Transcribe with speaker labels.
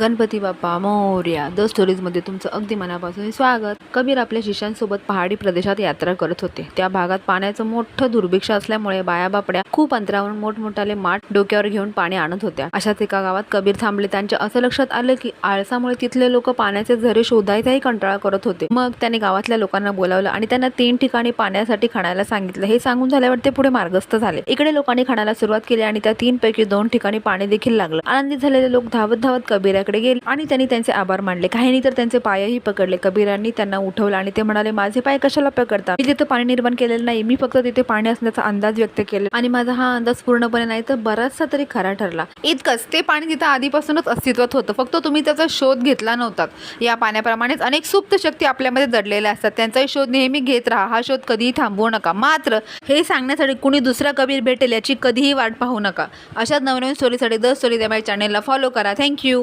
Speaker 1: Ganpati Bappa Morya the स्टोरीजमध्ये तुमचं अगदी मनापासून स्वागत. कबीर आपल्या शिष्यांसोबत पहाडी प्रदेशात यात्रा करत होते. त्या भागात पाण्याचं मोठं दुर्भिक्ष असल्यामुळे बाया बापड्या खूप अंतरावरून मोठमोठाले माठ डोक्यावर घेऊन पाणी आणत होत्या. अशाच एका गावात कबीर थांबले. त्यांच्या असं लक्षात आलं की आळसामुळे तिथले लोक पाण्याचे झरे शोधायचाही कंटाळा करत होते. मग त्याने गावातल्या लोकांना बोलावलं आणि त्यांना 3 ठिकाणी पाण्यासाठी खणायला सांगितलं. हे सांगून झाल्यावर ते पुढे मार्गस्थ झाले. इकडे लोकांनी खणायला सुरुवात केली आणि त्या 3 पैकी 2 ठिकाणी पाणी देखील लागलं. आनंदित झालेले लोक धावत धावत कबीराकडे गेले आणि त्यांनी त्यांचे आभार मानले. काहींनी तर त्यांचे पायही पकडले. कबीरांनी त्यांना उठवलं आणि ते म्हणाले, माझे पाय कशाला पकडता? मी तिथे पाणी निर्माण केलेलं नाही. मी फक्त तिथे पाणी असण्याचा अंदाज व्यक्त केला आणि माझा हा अंदाज पूर्णपणे नाही तर बराचसा तरी खरा ठरला. इतकंच, ते पाणी तिथं आधीपासूनच अस्तित्वात होतं, फक्त तुम्ही त्याचा शोध घेतला नव्हता. या पाण्याप्रमाणेच अनेक सुप्त शक्ती आपल्यामध्ये दडलेल्या असतात. त्यांचाही शोध नेहमी घेत राहा. हा शोध कधीही थांबवू नका. मात्र हे सांगण्यासाठी कुणी दुसरा कबीर भेटेल याची कधीही वाट पाहू नका. अशाच नवनवीन स्टोरीसाठी द स्टोरी चॅनलला फॉलो करा. थँक्यू.